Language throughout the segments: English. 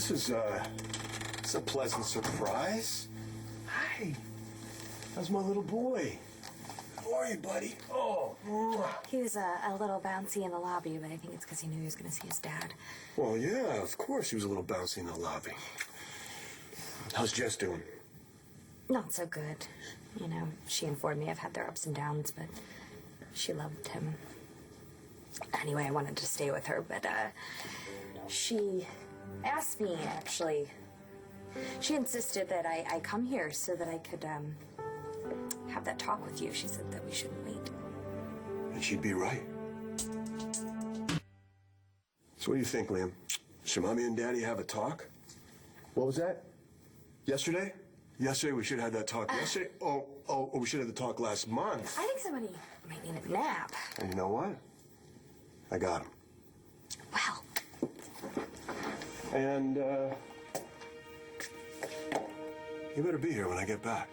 It's a pleasant surprise. Hi. How's my little boy? How are you, buddy? Oh. He was a little bouncy in the lobby, but I think it's because he knew he was going to see his dad. Well, yeah, of course he was a little bouncy in the lobby. How's Jess doing? Not so good. You know, she informed me I've had their ups and downs, but she loved him. Anyway, I wanted to stay with her, but she asked me, actually. She insisted that I come here so that I could have that talk with you. She said that we shouldn't wait. And she'd be right. So what do you think, Liam? Should Mommy and Daddy have a talk? What was that? Yesterday? Yesterday we should have that talk. Yesterday? Oh, we should have the talk last month. I think somebody might need a nap. And you know what? I got him. Well. And, you better be here when I get back.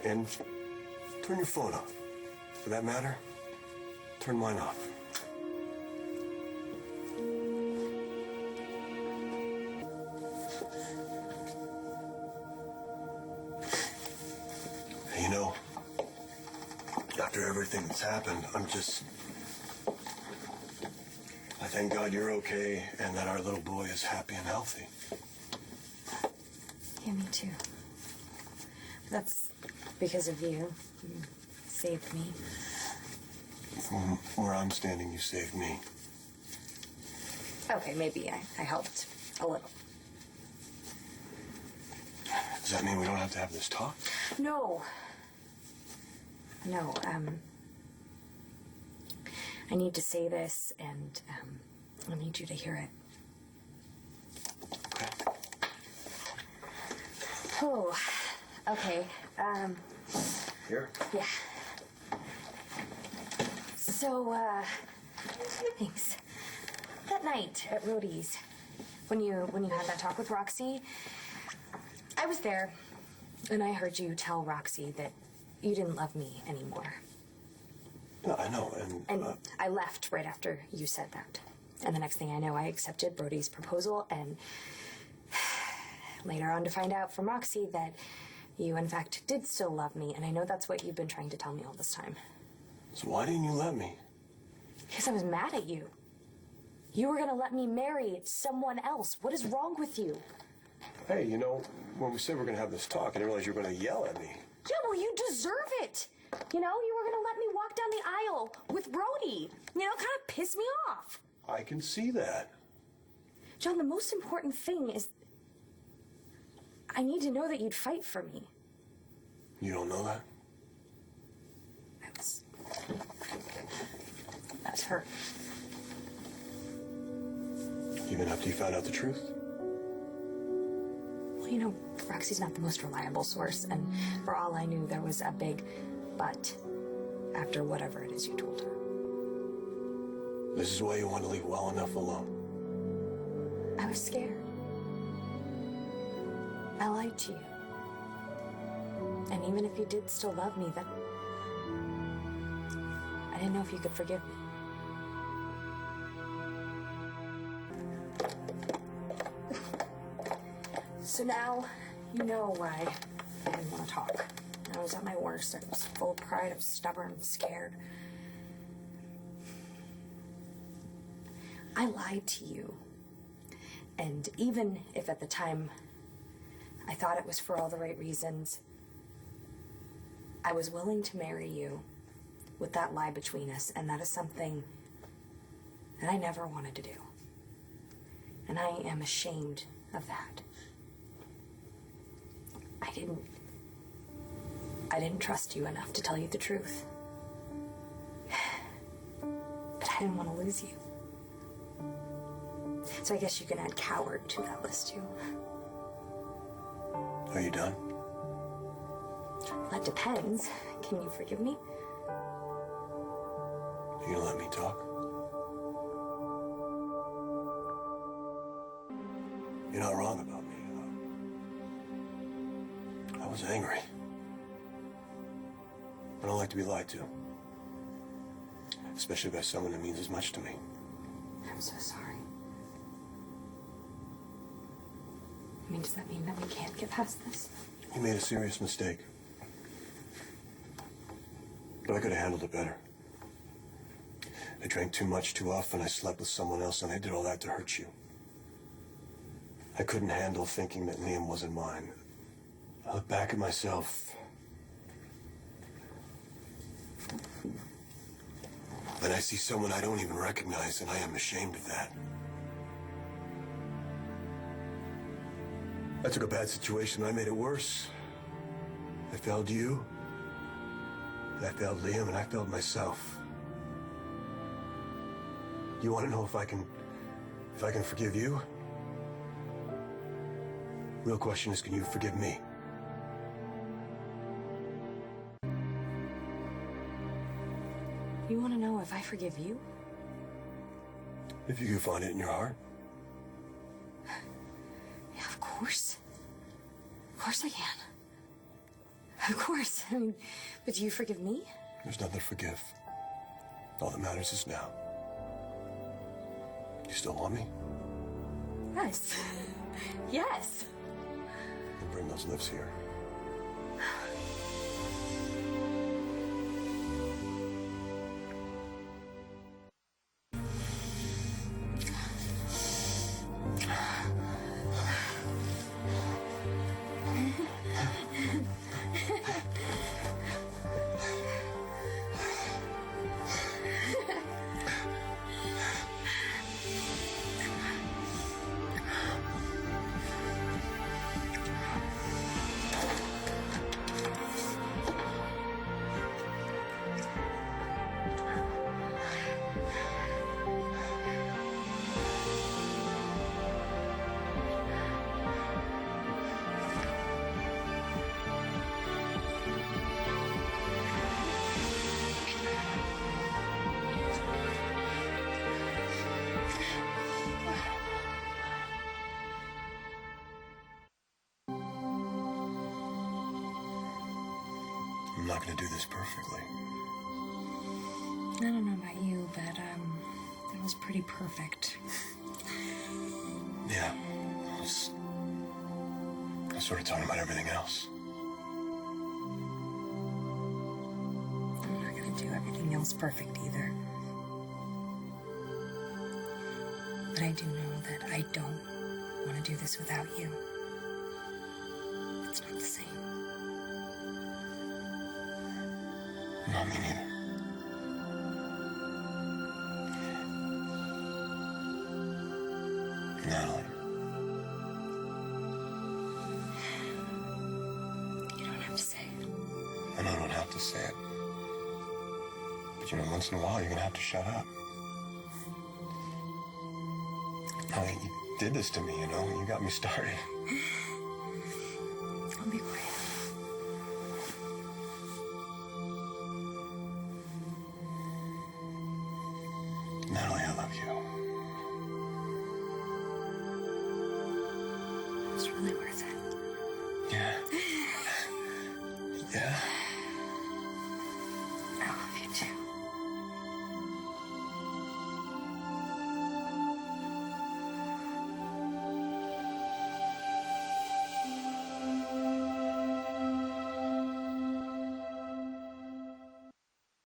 And turn your phone off. For that matter, turn mine off. You know, after everything that's happened, I thank God you're okay and that our little boy is happy and healthy. Yeah, me too. That's because of you. You saved me. From where I'm standing, you saved me. Okay, maybe I helped a little. Does that mean we don't have to have this talk? No. No, I need to say this, and I need you to hear it. Okay. Oh, okay. Here? Yeah. So, thanks. That night at Rhodey's, when you had that talk with Roxy, I was there, and I heard you tell Roxy that you didn't love me anymore. No, I know, And I left right after you said that. And the next thing I know, I accepted Brody's proposal, and later on to find out from Roxy that you, in fact, did still love me, and I know that's what you've been trying to tell me all this time. So why didn't you let me? Because I was mad at you. You were going to let me marry someone else. What is wrong with you? Hey, you know, when we said we're going to have this talk, I didn't realize you were going to yell at me. Yeah, well, you deserve it. You know, you were going to let me walk down the aisle with Brody. You know, kind of piss me off. I can see that. John, the most important thing is I need to know that you'd fight for me. You don't know that? That's hurt. Even after you found out the truth? Well, you know, Roxy's not the most reliable source, and for all I knew, there was a big but after whatever it is you told her. This is why you want to leave well enough alone. I was scared. I lied to you. And even if you did still love me, then I didn't know if you could forgive me. So now you know why I didn't want to talk. I was at my worst. I was full of pride. I was stubborn, scared. I lied to you. And even if at the time I thought it was for all the right reasons, I was willing to marry you with that lie between us, and that is something that I never wanted to do. And I am ashamed of that. I didn't trust you enough to tell you the truth. But I didn't want to lose you. So I guess you can add coward to that list too. Are you done? That depends. Can you forgive me? You gonna let me talk? You're not wrong about me. I was angry. I don't like to be lied to. Especially by someone that means as much to me. I'm so sorry. I mean, does that mean that we can't get past this? You made a serious mistake. But I could have handled it better. I drank too much too often, I slept with someone else, and I did all that to hurt you. I couldn't handle thinking that Liam wasn't mine. I look back at myself, and I see someone I don't even recognize, and I am ashamed of that. I took a bad situation and I made it worse. I failed you, and I failed Liam, and I failed myself. You want to know if I can forgive you? Real question is, can you forgive me? You want to know if I forgive you? If you can find it in your heart. Yeah, of course. Of course I can. Of course. I mean, but do you forgive me? There's nothing to forgive. All that matters is now. You still want me? Yes. Yes. Then bring those lips here. I'm not going to do this perfectly. I don't know about you, but, that was pretty perfect. Yeah. I was sort of talking about everything else. I'm not gonna do everything else perfect either. But I do know that I don't want to do this without you. It's not the same. No, me neither. Natalie. You don't have to say it. I know I don't have to say it. But, once in a while, you're going to have to shut up. I mean, you did this to me, You got me started. I'll be quiet. Natalie, I love you. It's really worth it.